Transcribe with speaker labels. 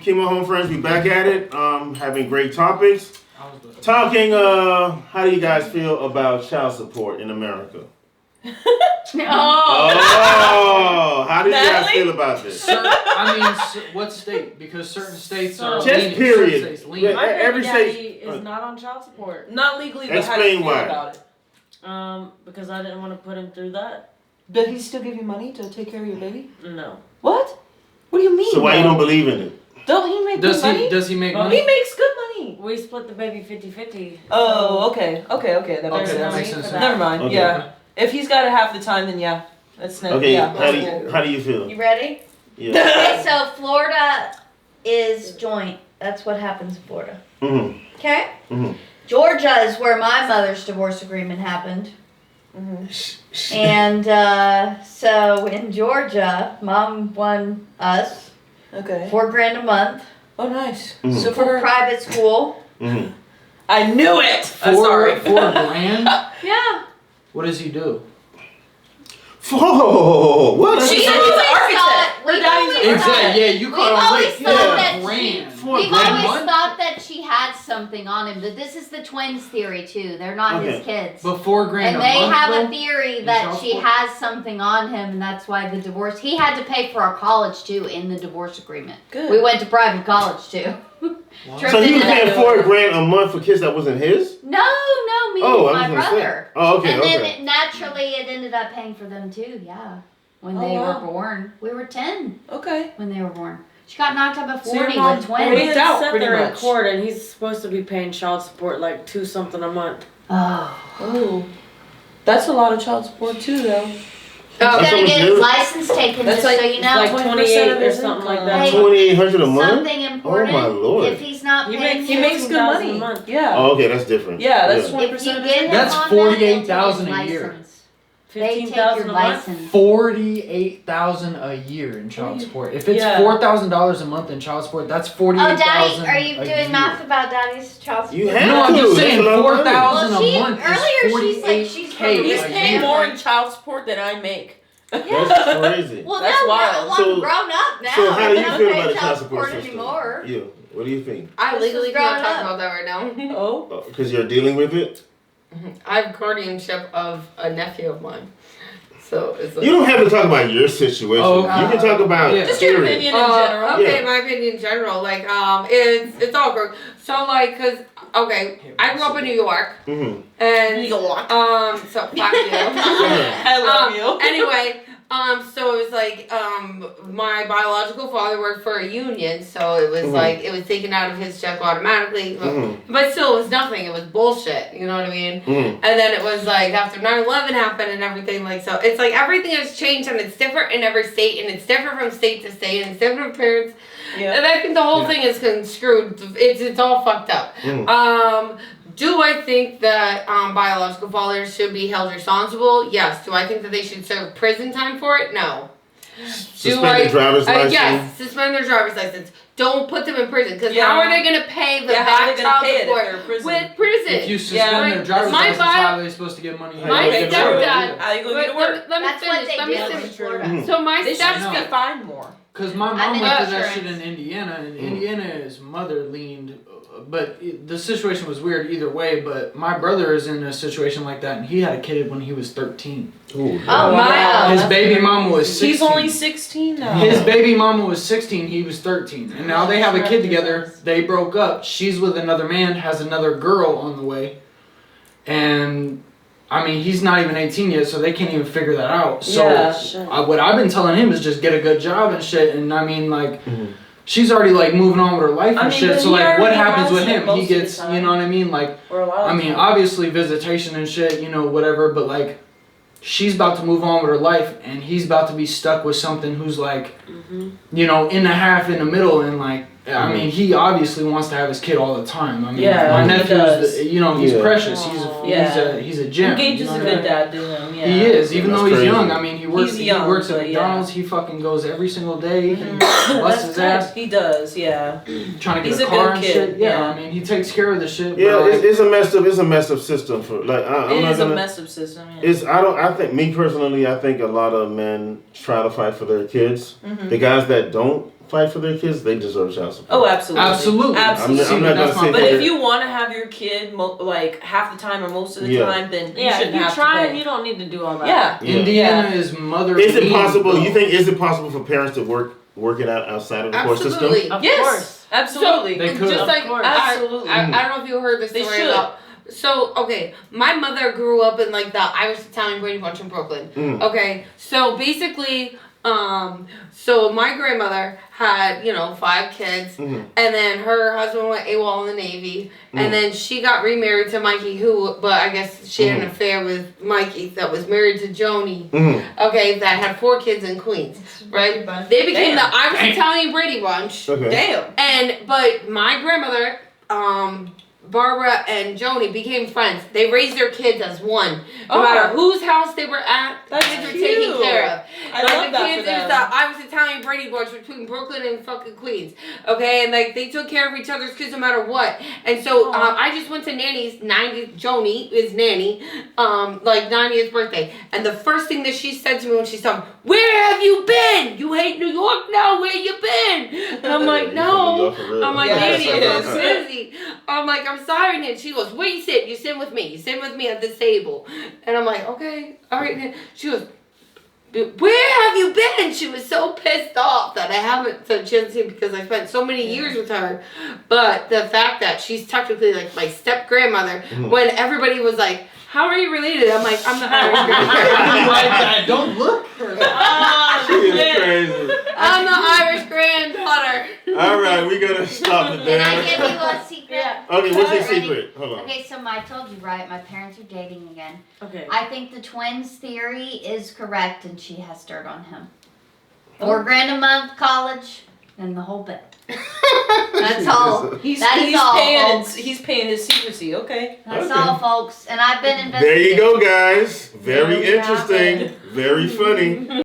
Speaker 1: Keymo Homefriends, we back at it. Having great topics. Talking, how do you guys feel about child support in America? How do you guys feel about this?
Speaker 2: What state? Because certain states are
Speaker 1: just
Speaker 2: lenient.
Speaker 1: period.
Speaker 2: Certain states lenient.
Speaker 3: My
Speaker 1: Every
Speaker 3: daddy
Speaker 1: state
Speaker 3: is not on child support.
Speaker 4: Not legally, but how do you feel
Speaker 1: why.
Speaker 4: about it?
Speaker 3: Because I didn't want to put him through that.
Speaker 4: Does he still give you money to take care of your baby?
Speaker 3: No.
Speaker 4: What? What do you mean?
Speaker 1: So why you don't believe in it?
Speaker 4: Don't he make good money?
Speaker 2: Does he make
Speaker 4: Well,
Speaker 2: money?
Speaker 4: he makes good money.
Speaker 3: We split the baby 50-50.
Speaker 4: Oh, okay. That makes
Speaker 2: that
Speaker 4: sense.
Speaker 2: makes sense.
Speaker 4: Never mind.
Speaker 1: Okay.
Speaker 4: Yeah. If he's got it half the time, then yeah. That's not.
Speaker 1: Okay,
Speaker 4: Yeah.
Speaker 1: how do you feel?
Speaker 5: You ready?
Speaker 1: Yeah.
Speaker 5: Okay, so Florida is joint. That's what happens in Florida.
Speaker 1: Mm-hmm.
Speaker 5: Okay?
Speaker 1: Mm-hmm.
Speaker 5: Georgia is where my mother's divorce agreement happened.
Speaker 4: Mm-hmm.
Speaker 5: And so in Georgia, Mom won us
Speaker 4: Okay.
Speaker 5: $4,000 a month
Speaker 4: Oh, nice.
Speaker 1: Mhm.
Speaker 4: So
Speaker 5: for
Speaker 4: for
Speaker 5: private school.
Speaker 1: Mm-hmm.
Speaker 4: I knew it. I'm
Speaker 2: Four
Speaker 4: sorry.
Speaker 2: grand?
Speaker 5: Yeah.
Speaker 2: What does he do?
Speaker 1: Whoa, what?
Speaker 4: She's
Speaker 5: We've
Speaker 4: an
Speaker 5: always
Speaker 4: architect.
Speaker 5: thought-
Speaker 4: Her
Speaker 5: we've
Speaker 4: daddy's
Speaker 5: always
Speaker 4: an
Speaker 5: thought-
Speaker 2: Exactly. Yeah, you
Speaker 5: We've
Speaker 2: caught him
Speaker 5: always
Speaker 2: late.
Speaker 5: thought that
Speaker 2: Grand.
Speaker 5: We've
Speaker 1: grand
Speaker 5: always
Speaker 1: month?
Speaker 5: thought that she had something on him, but this is the twins' theory too. They're not his kids.
Speaker 2: But $4,000
Speaker 5: And
Speaker 2: a
Speaker 5: they
Speaker 2: month,
Speaker 5: have
Speaker 2: though?
Speaker 5: a theory
Speaker 2: in
Speaker 5: that
Speaker 2: child
Speaker 5: she
Speaker 2: support?
Speaker 5: has something on him, and that's why the divorce. He had to pay for our college too in the divorce agreement.
Speaker 4: Good.
Speaker 5: We went to private college too.
Speaker 1: So he was paying $4,000 a month for kids that wasn't his?
Speaker 5: No, me
Speaker 1: Oh,
Speaker 5: and
Speaker 1: I
Speaker 5: my
Speaker 1: was gonna say.
Speaker 5: brother.
Speaker 1: Oh, okay,
Speaker 5: And then
Speaker 1: okay.
Speaker 5: naturally it ended up paying for them too. Yeah, when
Speaker 4: Oh,
Speaker 5: they
Speaker 4: wow.
Speaker 5: were born, we were 10
Speaker 4: Okay.
Speaker 5: when they were born. She got knocked up at
Speaker 4: So your
Speaker 5: 40
Speaker 4: mom-
Speaker 5: with
Speaker 3: We
Speaker 5: twins.
Speaker 4: Freaked out,
Speaker 3: sat
Speaker 4: pretty
Speaker 3: there in
Speaker 4: much.
Speaker 3: court, and he's supposed to be paying child support like $2 something a month.
Speaker 5: Oh.
Speaker 4: Oh. That's a lot of child support too, though.
Speaker 5: He's
Speaker 1: That's
Speaker 5: gonna
Speaker 1: what
Speaker 5: get
Speaker 1: we
Speaker 5: his
Speaker 1: do.
Speaker 5: license taken,
Speaker 4: That's
Speaker 5: just
Speaker 4: like-
Speaker 5: so you
Speaker 3: It's
Speaker 5: know.
Speaker 3: like
Speaker 4: 20%
Speaker 3: 28
Speaker 4: of
Speaker 3: or
Speaker 4: his
Speaker 3: something like
Speaker 4: income.
Speaker 3: that.
Speaker 5: Hey,
Speaker 1: $2,800 a month?
Speaker 5: Something important.
Speaker 1: Oh, my Lord.
Speaker 5: If he's not
Speaker 3: He
Speaker 5: paying,
Speaker 3: makes-
Speaker 4: He makes good
Speaker 3: $14,000
Speaker 4: money.
Speaker 3: a month.
Speaker 4: Yeah.
Speaker 1: Oh, okay, that's different.
Speaker 4: Yeah, that's
Speaker 5: if
Speaker 4: 20%
Speaker 5: you
Speaker 4: of
Speaker 5: get
Speaker 4: his
Speaker 5: him
Speaker 2: That's
Speaker 5: on that, they'll take his
Speaker 2: $48,000 a year.
Speaker 5: license. They take
Speaker 3: 15,000
Speaker 5: your
Speaker 3: a month.
Speaker 5: license.
Speaker 2: $48,000 a year in child support. If it's
Speaker 4: Yeah.
Speaker 2: $4,000 a month in child support, that's
Speaker 5: Oh,
Speaker 2: $48,000.
Speaker 5: Daddy, are you
Speaker 2: a
Speaker 5: doing
Speaker 2: year.
Speaker 5: math about Daddy's child support?
Speaker 1: You have
Speaker 2: No, I'm
Speaker 1: to.
Speaker 2: just
Speaker 1: That's
Speaker 2: saying
Speaker 1: a lot of money.
Speaker 2: 4,000
Speaker 5: Well,
Speaker 2: a month
Speaker 5: earlier
Speaker 2: is
Speaker 5: she's like, she's
Speaker 2: 48K
Speaker 5: from-
Speaker 4: He's
Speaker 2: a
Speaker 4: paying
Speaker 2: year.
Speaker 4: more in child support than I make.
Speaker 1: That's crazy.
Speaker 5: Well,
Speaker 4: That's
Speaker 5: no,
Speaker 4: wild.
Speaker 5: I'm
Speaker 1: So-
Speaker 5: grown up now.
Speaker 1: So how do
Speaker 5: I
Speaker 1: you
Speaker 5: don't
Speaker 1: feel
Speaker 5: pay
Speaker 1: about the
Speaker 5: child
Speaker 1: child support system?
Speaker 5: anymore.
Speaker 1: You, what do you think?
Speaker 6: I
Speaker 5: This
Speaker 6: legally
Speaker 5: is
Speaker 6: cannot
Speaker 5: growing
Speaker 6: talk
Speaker 5: up.
Speaker 6: about that right now.
Speaker 4: Oh.
Speaker 1: Because you're dealing with it?
Speaker 6: I have guardianship of a nephew of mine. So it's like,
Speaker 1: You don't have to talk about your situation.
Speaker 2: Oh,
Speaker 1: You can talk about
Speaker 2: yeah.
Speaker 4: Just your
Speaker 1: period.
Speaker 4: opinion in general.
Speaker 6: Okay,
Speaker 1: Yeah.
Speaker 6: my opinion in general, like, it's all good. So, like, cause, okay, I grew up in New York,
Speaker 1: Mm-hmm.
Speaker 6: and,
Speaker 4: New York.
Speaker 6: so, fuck you.
Speaker 4: I love you.
Speaker 6: Anyway, so it was like, my biological father worked for a union, so it was
Speaker 1: Mhm.
Speaker 6: like, it was taken out of his check automatically,
Speaker 1: Mhm.
Speaker 6: but still, it was nothing, it was bullshit, you know what I mean?
Speaker 1: Mm-hmm.
Speaker 6: And then it was like after 9/11 happened and everything, like, so it's like everything has changed and it's different in every state and it's different from state to state and it's different from parents.
Speaker 4: Yeah.
Speaker 6: And I think the whole
Speaker 2: Yeah.
Speaker 6: thing is screwed. It's all fucked up.
Speaker 1: Mm.
Speaker 6: Do I think that biological fathers should be held responsible? Yes. Do I think that they should serve prison time for it? No.
Speaker 1: Suspended driver's license.
Speaker 6: Yes, suspend their driver's license. Don't put them in prison because
Speaker 4: Yeah.
Speaker 6: how are they going to pay the
Speaker 4: Yeah, how are
Speaker 6: back
Speaker 4: they gonna
Speaker 6: child
Speaker 4: pay it if
Speaker 6: support
Speaker 4: they're in prison?
Speaker 6: with prison?
Speaker 2: If you suspend
Speaker 6: Yeah.
Speaker 2: their driver's
Speaker 6: My
Speaker 2: license,
Speaker 6: bio-
Speaker 2: how are they supposed to get money?
Speaker 6: My
Speaker 2: How are they gonna
Speaker 6: stepdad-
Speaker 2: do it?
Speaker 4: How you gonna get to work?
Speaker 6: Let me
Speaker 5: That's
Speaker 6: finish.
Speaker 5: what they
Speaker 6: Let me
Speaker 5: do
Speaker 6: finish.
Speaker 5: in Florida.
Speaker 1: Mhm.
Speaker 6: So my
Speaker 4: They should
Speaker 6: step
Speaker 4: just be fined more.
Speaker 2: Because my
Speaker 5: And
Speaker 2: mom
Speaker 5: then
Speaker 2: went through that
Speaker 5: insurance.
Speaker 2: shit in Indiana, and
Speaker 1: Mm.
Speaker 2: Indiana is mother leaned, but the situation was weird either way. But my brother is in a situation like that, and he had a kid when he was 13.
Speaker 1: Ooh,
Speaker 5: Oh, wow.
Speaker 2: His
Speaker 5: that's
Speaker 2: baby
Speaker 5: weird.
Speaker 2: mama was 16.
Speaker 4: He's only 16 now.
Speaker 2: His baby mama was 16, he was 13. And now they have a kid together. They broke up. She's with another man, has another girl on the way. And I mean, he's not even 18 yet, so they can't even figure that out. So
Speaker 4: Yeah.
Speaker 2: what I've been telling him is just get a good job and shit. And I mean, like,
Speaker 1: Mhm.
Speaker 2: she's already like moving on with her life and
Speaker 4: I mean,
Speaker 2: shit.
Speaker 4: but
Speaker 2: So
Speaker 4: he
Speaker 2: like, what
Speaker 4: already
Speaker 2: happens
Speaker 4: has
Speaker 2: with
Speaker 4: it
Speaker 2: him?
Speaker 4: most
Speaker 2: He
Speaker 4: of the
Speaker 2: gets,
Speaker 4: time.
Speaker 2: you know what I mean? Like,
Speaker 4: Or a lot of
Speaker 2: I mean,
Speaker 4: time.
Speaker 2: obviously visitation and shit, you know, whatever. But like, she's about to move on with her life, and he's about to be stuck with something who's like, you know, in the half, in the middle, and like, I mean, he obviously wants to have his kid all the time. I mean,
Speaker 4: Yeah,
Speaker 2: my
Speaker 4: he
Speaker 2: nephew's,
Speaker 4: does.
Speaker 2: you know, he's
Speaker 1: Yeah.
Speaker 2: precious.
Speaker 4: Yeah.
Speaker 2: He's a gem.
Speaker 4: Gage
Speaker 2: you
Speaker 4: is
Speaker 2: know
Speaker 4: a
Speaker 2: what I
Speaker 4: good
Speaker 2: mean?
Speaker 4: dad to him, yeah.
Speaker 2: He is, even
Speaker 1: That's
Speaker 2: though he's
Speaker 1: crazy.
Speaker 2: young. I mean, he works.
Speaker 4: He's young,
Speaker 2: he works at
Speaker 4: but yeah.
Speaker 2: McDonald's. He fucking goes every single day. He
Speaker 4: That's
Speaker 2: busts his
Speaker 4: good.
Speaker 2: ass
Speaker 4: He does, yeah.
Speaker 2: trying to
Speaker 4: He's
Speaker 2: get
Speaker 4: a
Speaker 2: a car
Speaker 4: good
Speaker 2: and
Speaker 4: kid,
Speaker 2: shit. Yeah,
Speaker 4: yeah.
Speaker 2: I mean, he takes care of the shit.
Speaker 1: Yeah,
Speaker 2: but, like,
Speaker 1: it's a messed up system for like. I'm
Speaker 4: It
Speaker 1: not
Speaker 4: is
Speaker 1: gonna,
Speaker 4: a mess up system, yeah.
Speaker 1: I think me personally, I think a lot of men try to fight for their kids.
Speaker 4: Mhm.
Speaker 1: The guys that don't fight for their kids, they deserve child support.
Speaker 4: Oh, absolutely.
Speaker 2: Absolutely.
Speaker 4: Absolutely.
Speaker 1: I'm not gonna sit
Speaker 4: But
Speaker 1: there.
Speaker 4: if you want to have your kid like half the time or most of the
Speaker 1: Yeah.
Speaker 4: time, then you
Speaker 3: Yeah, if
Speaker 4: shouldn't
Speaker 3: you're
Speaker 4: have to
Speaker 3: trying,
Speaker 4: pay.
Speaker 3: you don't need to do all that.
Speaker 4: Yeah.
Speaker 1: Yeah.
Speaker 2: Indiana is mother.
Speaker 1: Is it
Speaker 2: being
Speaker 1: possible?
Speaker 2: though.
Speaker 1: You think is it possible for parents to work it out outside of the court system?
Speaker 6: Absolutely.
Speaker 3: Of
Speaker 4: Yes.
Speaker 3: course.
Speaker 4: Absolutely.
Speaker 2: They could.
Speaker 6: Just like
Speaker 3: Of course.
Speaker 4: Absolutely.
Speaker 6: I don't know if you heard the
Speaker 4: They
Speaker 6: story
Speaker 4: should.
Speaker 6: about. So okay, my mother grew up in like the Irish Italian Brady Bunch in Brooklyn.
Speaker 1: Mm.
Speaker 6: Okay, so basically, so my grandmother had 5 kids,
Speaker 1: Mhm.
Speaker 6: and then her husband went AWOL in the Navy,
Speaker 1: Mm.
Speaker 6: and then she got remarried to Mikey, but I guess she had an affair with Mikey that was married to Joni.
Speaker 1: Mhm.
Speaker 6: Okay, that had 4 kids in Queens, right? They became the Irish Italian Brady Bunch.
Speaker 1: Okay.
Speaker 4: Damn.
Speaker 6: But my grandmother, Barbara and Joni became friends. They raised their kids as one. No
Speaker 4: Oh.
Speaker 6: matter whose house they were at,
Speaker 4: That's
Speaker 6: kids were
Speaker 4: cute.
Speaker 6: taken care of.
Speaker 4: I
Speaker 6: Like
Speaker 4: love
Speaker 6: the
Speaker 4: that
Speaker 6: kids,
Speaker 4: for
Speaker 6: it was
Speaker 4: them.
Speaker 6: the Irish Italian Brady Bunch between Brooklyn and fucking Queens. Okay, and like they took care of each other's kids no matter what. And so I just went to Nanny's 90th. Joni is Nanny, like 90th birthday. And the first thing that she said to me when she saw me, "Where have you been? You hate New York now? Where you been?" And I'm like,
Speaker 1: You're from New
Speaker 6: "No."
Speaker 1: York for real.
Speaker 6: I'm like,
Speaker 4: Yeah,
Speaker 6: Nanny,
Speaker 4: she
Speaker 6: I'm
Speaker 4: is.
Speaker 6: so busy. I'm like, "I'm sorry, Nanny." She goes, "Where you sit? You sit with me. You sit with me at this table." And I'm like, "Okay, all right." Nanny. She goes, "Where have you been?" She was so pissed off that I haven't said she hasn't seen me because I spent so many years with her. But the fact that she's technically like my step grandmother, when everybody was like, "How are you related?" I'm like, "I'm the Irish granddaughter."
Speaker 2: Don't look.
Speaker 1: She is crazy.
Speaker 6: I'm the Irish granddaughter.
Speaker 1: All right, we gotta stop it
Speaker 5: Can I
Speaker 1: there.
Speaker 5: give you a secret?
Speaker 3: Yeah.
Speaker 1: Okay, what's your
Speaker 5: Ready?
Speaker 1: secret? Hold on.
Speaker 5: Okay, so I told you, right? My parents are dating again.
Speaker 3: Okay.
Speaker 5: I think the twins theory is correct, and she has dirt on him. $4,000 a month, college, and the whole bit. That's all.
Speaker 4: He's
Speaker 5: That is all, folks.
Speaker 4: he's paying his secrecy. Okay.
Speaker 5: That's
Speaker 1: Okay.
Speaker 5: all, folks. And I've been
Speaker 1: There you
Speaker 5: investigating.
Speaker 1: go, guys. Very
Speaker 3: There we have
Speaker 1: interesting. Very funny.